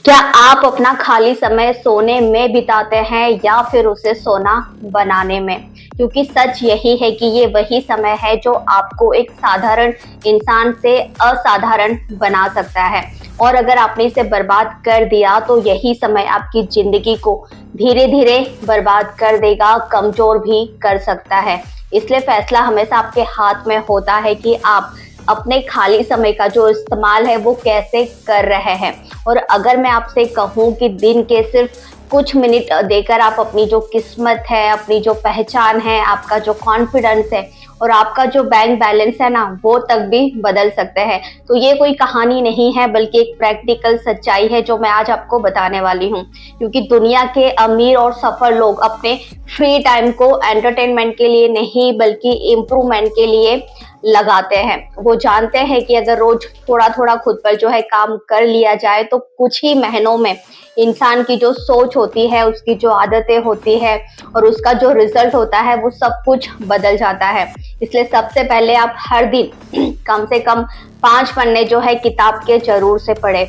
क्या आप अपना खाली समय सोने में बिताते हैं या फिर उसे सोना बनाने में? क्योंकि सच यही है कि ये वही समय है जो आपको एक साधारण इंसान से असाधारण बना सकता है। और अगर आपने इसे बर्बाद कर दिया तो यही समय आपकी जिंदगी को धीरे धीरे बर्बाद कर देगा, कमजोर भी कर सकता है। इसलिए फैसला हमेशा आपके हाथ में होता है कि आप अपने खाली समय का जो इस्तेमाल है वो कैसे कर रहे हैं। और अगर मैं आपसे कहूँ कि दिन के सिर्फ कुछ मिनट देकर आप अपनी जो किस्मत है, अपनी जो पहचान है, आपका जो कॉन्फिडेंस है और आपका जो बैंक बैलेंस है ना, वो तक भी बदल सकते हैं। तो ये कोई कहानी नहीं है बल्कि एक प्रैक्टिकल सच्चाई है जो मैं आज आपको बताने वाली हूँ। क्योंकि दुनिया के अमीर और सफल लोग अपने फ्री टाइम को एंटरटेनमेंट के लिए नहीं बल्कि इम्प्रूवमेंट के लिए लगाते हैं। वो जानते हैं कि अगर रोज थोड़ा थोड़ा खुद पर जो है काम कर लिया जाए तो कुछ ही महीनों में इंसान की जो सोच होती है, उसकी जो आदतें होती है और उसका जो रिजल्ट होता है वो सब कुछ बदल जाता है। इसलिए सबसे पहले आप हर दिन कम से कम 5 पन्ने जो है किताब के जरूर से पढ़े।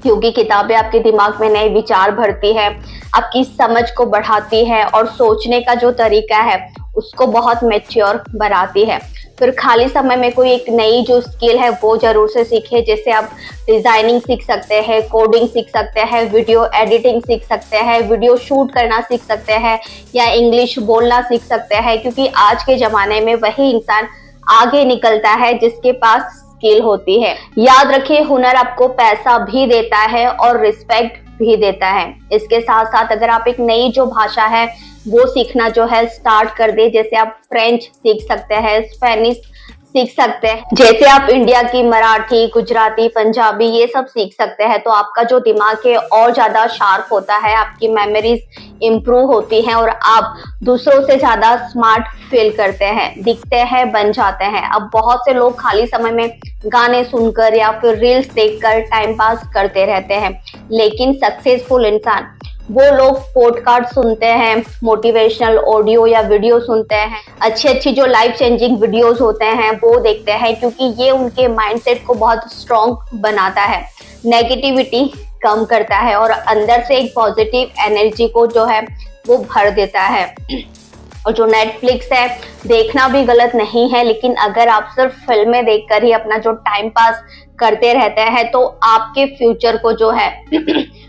क्योंकि किताबें आपके दिमाग में नए विचार भरती है, आपकी समझ को बढ़ाती है और सोचने का जो तरीका है उसको बहुत मैच्योर बनाती है। फिर खाली समय में कोई एक नई जो स्किल है वो जरूर से सीखे। जैसे आप डिजाइनिंग सीख सकते हैं, कोडिंग सीख सकते हैं, वीडियो एडिटिंग सीख सकते हैं, वीडियो शूट करना सीख सकते हैं या इंग्लिश बोलना सीख सकते हैं। क्योंकि आज के जमाने में वही इंसान आगे निकलता है जिसके पास स्किल होती है। याद रखिए, हुनर आपको पैसा भी देता है और रिस्पेक्ट भी देता है। इसके साथ साथ अगर आप एक नई जो भाषा है वो सीखना जो है स्टार्ट कर दे, जैसे आप फ्रेंच सीख सकते हैं, स्पेनिश सीख सकते हैं, जैसे आप इंडिया की मराठी, गुजराती, पंजाबी ये सब सीख सकते हैं, तो आपका जो दिमाग है और ज्यादा शार्प होता है, आपकी मेमोरीज इम्प्रूव होती हैं और आप दूसरों से ज्यादा स्मार्ट फील करते हैं, दिखते हैं, बन जाते हैं। अब बहुत से लोग खाली समय में गाने सुनकर या फिर रील्स देखकर टाइम पास करते रहते हैं, लेकिन सक्सेसफुल इंसान वो लोग पॉडकास्ट सुनते हैं, मोटिवेशनल ऑडियो या वीडियो सुनते हैं, अच्छी अच्छी जो लाइफ चेंजिंग वीडियोस होते हैं वो देखते हैं, क्योंकि ये उनके माइंडसेट को बहुत स्ट्रॉन्ग बनाता है, नेगेटिविटी कम करता है और अंदर से एक पॉजिटिव एनर्जी को जो है वो भर देता है। और जो नेटफ्लिक्स है, देखना भी गलत नहीं है, लेकिन अगर आप सिर्फ फिल्में देखकर ही अपना जो टाइम पास करते रहते हैं तो आपके फ्यूचर को जो है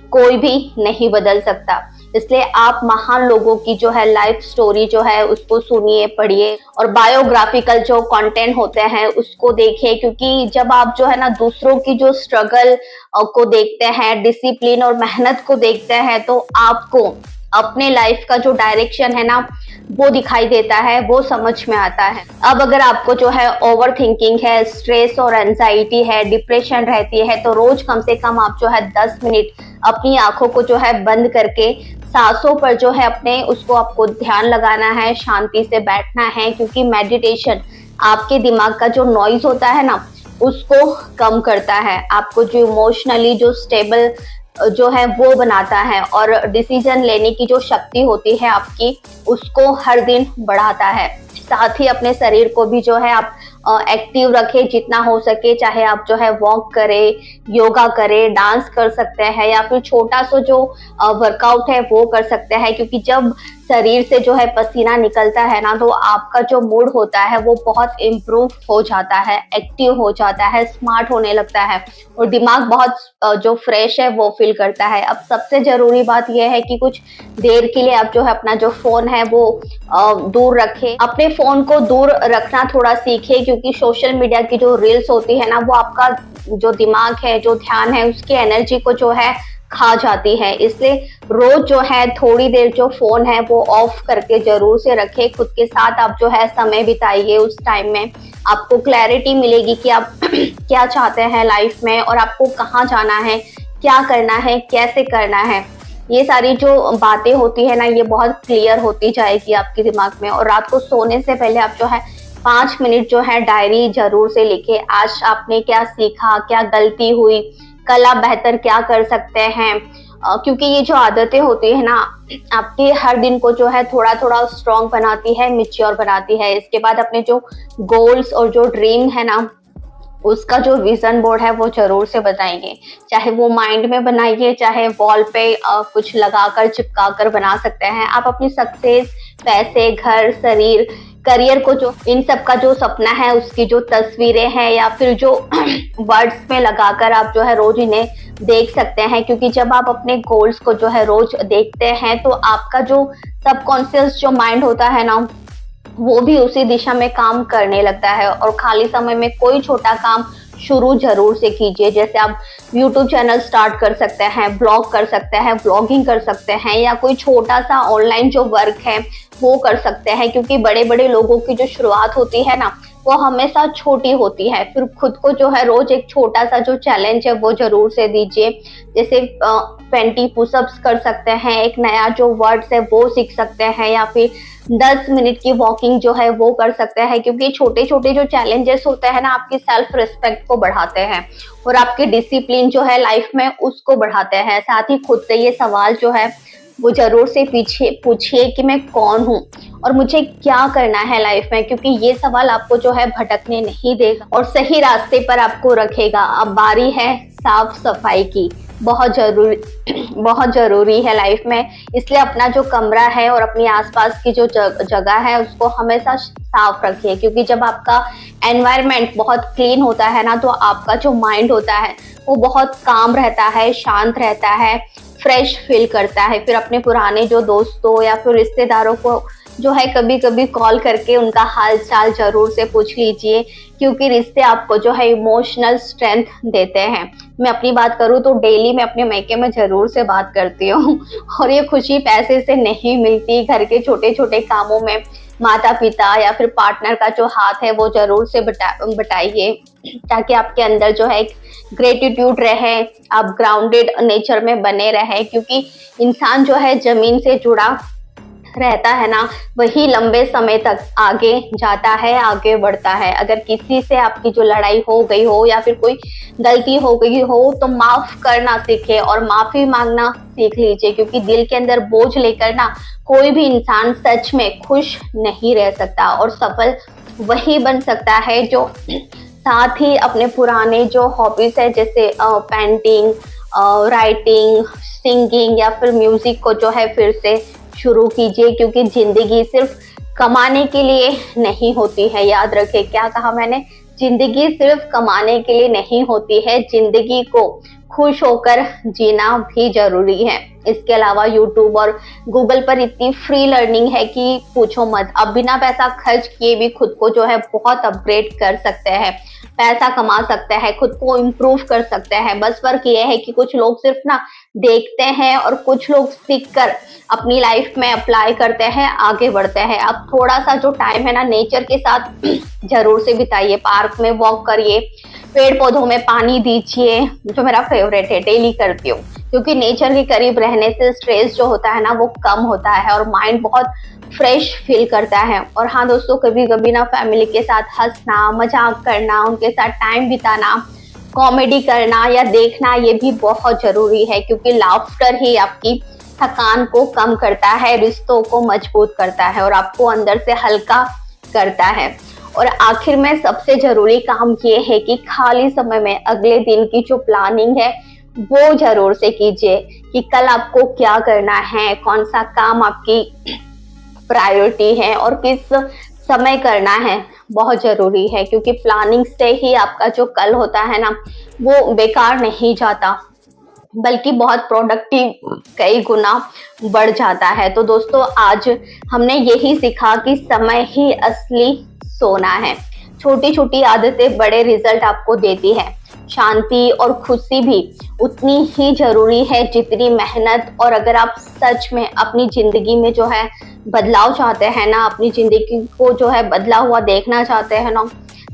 कोई भी नहीं बदल सकता। इसलिए आप महान लोगों की जो है लाइफ स्टोरी जो है उसको सुनिए, पढ़िए और बायोग्राफिकल जो कंटेंट होते हैं उसको देखिए। क्योंकि जब आप जो है ना दूसरों की जो स्ट्रगल को देखते हैं, डिसिप्लिन और मेहनत को देखते हैं, तो आपको अपने लाइफ का जो डायरेक्शन है ना वो दिखाई देता है, वो समझ में आता है। अब अगर आपको जो है ओवर थिंकिंग है, स्ट्रेस और एंजाइटी है, डिप्रेशन रहती है, तो रोज कम से कम आप जो है 10 मिनट अपनी आंखों को जो है बंद करके सांसों पर जो है अपने उसको आपको ध्यान लगाना है, शांति से बैठना है। क्योंकि मेडिटेशन आपके दिमाग का जो नॉइज होता है ना उसको कम करता है, आपको जो इमोशनली जो स्टेबल जो है वो बनाता है और डिसीजन लेने की जो शक्ति होती है आपकी उसको हर दिन बढ़ाता है। साथ ही अपने शरीर को भी जो है आप एक्टिव रखें जितना हो सके, चाहे आप जो है वॉक करें, योगा करें, डांस कर सकते हैं या फिर छोटा सा जो वर्कआउट है वो कर सकते हैं। क्योंकि जब शरीर से जो है पसीना निकलता है ना तो आपका जो मूड होता है वो बहुत इम्प्रूव हो जाता है, एक्टिव हो जाता है, स्मार्ट होने लगता है और दिमाग बहुत जो फ्रेश है वो फील करता है। अब सबसे जरूरी बात यह है कि कुछ देर के लिए आप जो है अपना जो फोन है वो दूर रखें, अपने फोन को दूर रखना थोड़ा सीखें। क्योंकि सोशल मीडिया की जो रील्स होती है ना वो आपका जो दिमाग है, जो ध्यान है, उसकी एनर्जी को जो है खा जाती है। इसलिए रोज जो है थोड़ी देर जो फोन है वो ऑफ करके जरूर से रखें, खुद के साथ आप जो है समय बिताइए। उस टाइम में आपको क्लैरिटी मिलेगी कि आप क्या चाहते हैं लाइफ में और आपको कहाँ जाना है, क्या करना है, कैसे करना है। ये सारी जो बातें होती है ना ये बहुत क्लियर होती जाएगी आपके दिमाग में। और रात को सोने से पहले आप जो है 5 मिनट जो है डायरी जरूर से लिखे, आज आपने क्या सीखा, क्या गलती हुई, कल आप बेहतर क्या कर सकते हैं। क्योंकि ये जो आदतें होती है ना आपके हर दिन को जो है थोड़ा थोड़ा स्ट्रॉन्ग बनाती है, मिच्योर बनाती है। इसके बाद अपने जो गोल्स और जो ड्रीम है ना उसका जो विजन बोर्ड है वो जरूर से बनाइए। चाहे वो माइंड में बनाइए, चाहे वॉल पे कुछ लगाकर चिपका कर बना सकते हैं। आप अपनी सक्सेस, पैसे, घर, शरीर, करियर को, जो इन सब का जो सपना है उसकी जो तस्वीरें हैं या फिर जो वर्ड्स में लगाकर आप जो है रोज इन्हें देख सकते हैं। क्योंकि जब आप अपने गोल्स को जो है रोज देखते हैं तो आपका जो सबकॉन्शियस जो माइंड होता है ना, वो भी उसी दिशा में काम करने लगता है। और खाली समय में कोई छोटा काम शुरू जरूर से कीजिए। जैसे आप यूट्यूब चैनल स्टार्ट कर सकते हैं, ब्लॉग कर सकते हैं, ब्लॉगिंग कर सकते हैं, या कोई छोटा सा ऑनलाइन जो वर्क है वो कर सकते हैं। क्योंकि बड़े बड़े लोगों की जो शुरुआत होती है ना, वो हमेशा छोटी होती है। फिर खुद को जो है रोज एक छोटा सा जो चैलेंज है वो जरूर से दीजिए। जैसे 20 पुशअप्स कर सकते हैं, एक नया जो वर्ड्स है वो सीख सकते हैं, या फिर 10 मिनट की वॉकिंग जो है वो कर सकते हैं। क्योंकि छोटे छोटे जो चैलेंजेस होते हैं ना, आपकी सेल्फ रिस्पेक्ट को बढ़ाते हैं और आपकी डिसिप्लिन जो है लाइफ में उसको बढ़ाते हैं। साथ ही खुद से ये सवाल जो है वो जरूर से पीछे पूछिए कि मैं कौन हूँ और मुझे क्या करना है लाइफ में। क्योंकि ये सवाल आपको जो है भटकने नहीं देगा और सही रास्ते पर आपको रखेगा। अब बारी है साफ सफाई की। बहुत जरूरी है लाइफ में। इसलिए अपना जो कमरा है और अपनी आसपास की जो जगह है उसको हमेशा साफ रखिए। क्योंकि जब आपका एनवायरनमेंट बहुत क्लीन होता है ना, तो आपका जो माइंड होता है वो बहुत काम रहता है, शांत रहता है, फ्रेश फील करता है। फिर अपने पुराने जो दोस्तों या फिर रिश्तेदारों को जो है कभी कभी कॉल करके उनका हाल चाल जरूर से पूछ लीजिए। क्योंकि रिश्ते आपको जो है इमोशनल स्ट्रेंथ देते हैं। मैं अपनी बात करूँ तो डेली मैं अपने मायके में जरूर से बात करती हूँ और ये खुशी पैसे से नहीं मिलती। घर के छोटे छोटे कामों में माता पिता या फिर पार्टनर का जो हाथ है वो जरूर से बटाइए, ताकि आपके अंदर जो है एक ग्रेटिट्यूड रहे, आप ग्राउंडेड नेचर में बने रहे। क्योंकि इंसान जो है जमीन से जुड़ा रहता है ना, वही लंबे समय तक आगे जाता है, आगे बढ़ता है। अगर किसी से आपकी जो लड़ाई हो गई हो या फिर कोई गलती हो गई हो तो माफ करना सीखे और माफी मांगना सीख लीजिए। क्योंकि दिल के अंदर बोझ लेकर ना कोई भी इंसान सच में खुश नहीं रह सकता और सफल वही बन सकता है जो साथ ही अपने पुराने जो हॉबीज है, जैसे पेंटिंग, राइटिंग, सिंगिंग या फिर म्यूजिक को जो है फिर से शुरू कीजिए। क्योंकि जिंदगी सिर्फ कमाने के लिए नहीं होती है। याद रखें, क्या कहा मैंने? जिंदगी सिर्फ कमाने के लिए नहीं होती है, जिंदगी को खुश होकर जीना भी जरूरी है। इसके अलावा यूट्यूब और गूगल पर इतनी फ्री लर्निंग है कि पूछो मत। अब बिना पैसा खर्च किए भी खुद को जो है बहुत अपग्रेड कर सकते हैं, पैसा कमा सकते हैं, खुद को इम्प्रूव कर सकते हैं। बस फर्क ये है कि कुछ लोग सिर्फ ना देखते हैं और कुछ लोग सीख कर अपनी लाइफ में अप्लाई करते हैं, आगे बढ़ते हैं। अब थोड़ा सा जो टाइम है ना नेचर के साथ जरूर से बिताइए। पार्क में वॉक करिए, पेड़ पौधों में पानी दीजिए, जो मेरा फेवरेट है, डेली करती हूँ। क्योंकि नेचर के करीब रहने से स्ट्रेस जो होता है ना वो कम होता है और माइंड बहुत फ्रेश फील करता है। और हाँ दोस्तों, कभी कभी ना फैमिली के साथ हंसना, मजाक करना, उनके साथ टाइम बिताना, कॉमेडी करना या देखना, ये भी बहुत जरूरी है। क्योंकि लाफ्टर ही आपकी थकान को कम करता है, रिश्तों को मजबूत करता है और आपको अंदर से हल्का करता है। और आखिर में सबसे जरूरी काम ये है कि खाली समय में अगले दिन की जो प्लानिंग है वो जरूर से कीजिए कि कल आपको क्या करना है, कौन सा काम आपकी प्रायोरिटी है और किस समय करना है, बहुत जरूरी है। क्योंकि प्लानिंग से ही आपका जो कल होता है ना वो बेकार नहीं जाता, बल्कि बहुत प्रोडक्टिव कई गुना बढ़ जाता है। तो दोस्तों, आज हमने यही सीखा कि समय ही असली सोना है। छोटी छोटी आदतें बड़े रिजल्ट आपको देती है। शांति और खुशी भी उतनी ही जरूरी है जितनी मेहनत। और अगर आप सच में अपनी जिंदगी में जो है बदलाव चाहते हैं ना, अपनी जिंदगी को जो है बदला हुआ देखना चाहते हैं ना,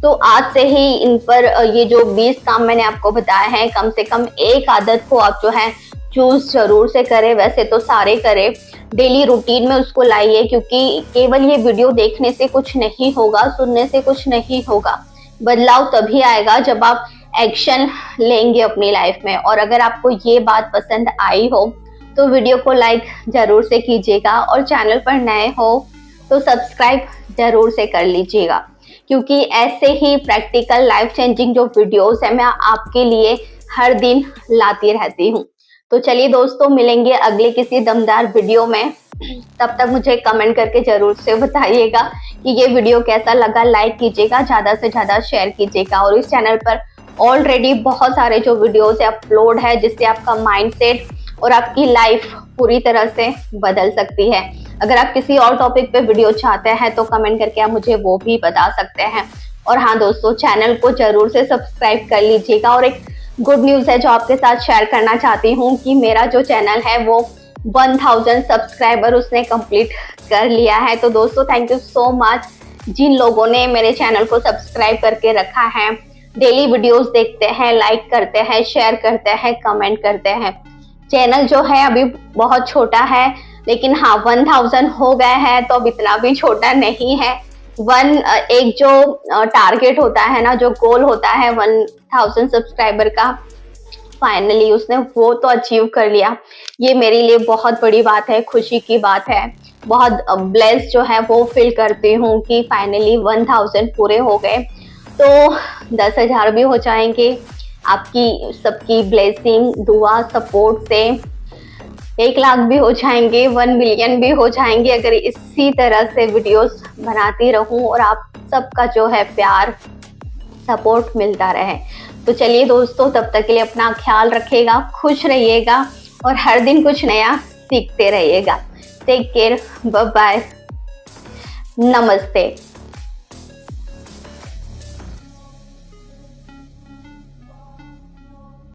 तो आज से ही इन पर ये जो 20 काम मैंने आपको बताए हैं, कम से कम एक आदत को आप जो है चूज जरूर से करें। वैसे तो सारे करें, डेली रूटीन में उसको लाइए। क्योंकि केवल ये वीडियो देखने से कुछ नहीं होगा, सुनने से कुछ नहीं होगा। बदलाव तभी आएगा जब आप एक्शन लेंगे अपनी लाइफ में। और अगर आपको ये बात पसंद आई हो तो वीडियो को लाइक जरूर से कीजिएगा और चैनल पर नए हो तो सब्सक्राइब जरूर से कर लीजिएगा। क्योंकि ऐसे ही प्रैक्टिकल लाइफ चेंजिंग जो वीडियोस है मैं आपके लिए हर दिन लाती रहती हूँ। तो चलिए दोस्तों, मिलेंगे अगले किसी दमदार वीडियो में। तब तक मुझे कमेंट करके जरूर से बताइएगा कि ये वीडियो कैसा लगा। लाइक कीजिएगा, ज्यादा से ज्यादा शेयर कीजिएगा। और इस चैनल पर ऑलरेडी बहुत सारे जो वीडियोस है अपलोड है, जिससे आपका माइंडसेट और आपकी लाइफ पूरी तरह से बदल सकती है। अगर आप किसी और टॉपिक पे वीडियो चाहते हैं तो कमेंट करके आप मुझे वो भी बता सकते हैं। और हाँ दोस्तों, चैनल को जरूर से सब्सक्राइब कर लीजिएगा। और एक गुड न्यूज़ है जो आपके साथ शेयर करना चाहती हूँ कि मेरा जो चैनल है वो 1000 सब्सक्राइबर उसने कंप्लीट कर लिया है। तो दोस्तों, थैंक यू सो मच जिन लोगों ने मेरे चैनल को सब्सक्राइब करके रखा है, डेली वीडियोस देखते हैं, लाइक करते हैं, शेयर करते हैं, कमेंट करते हैं। चैनल जो है अभी बहुत छोटा है, लेकिन हाँ 1000 हो गए हैं तो अब इतना भी छोटा नहीं है। एक जो टारगेट होता है ना, जो गोल होता है 1000 सब्सक्राइबर का, फाइनली उसने वो तो अचीव कर लिया। ये मेरे लिए बहुत बड़ी बात है, खुशी की बात है। बहुत ब्लेस्ड जो है वो फील करती हूँ कि फाइनली 1000 पूरे हो गए। तो 10,000 भी हो जाएंगे आपकी सबकी ब्लेसिंग, दुआ, सपोर्ट से। 1 लाख भी हो जाएंगे, 1 मिलियन भी हो जाएंगे, अगर इसी तरह से वीडियोस बनाती रहूं और आप सबका जो है प्यार, सपोर्ट मिलता रहे। तो चलिए दोस्तों, तब तक के लिए अपना ख्याल रखिएगा, खुश रहिएगा और हर दिन कुछ नया सीखते रहिएगा। टेक केयर, बाय बाय, नमस्ते।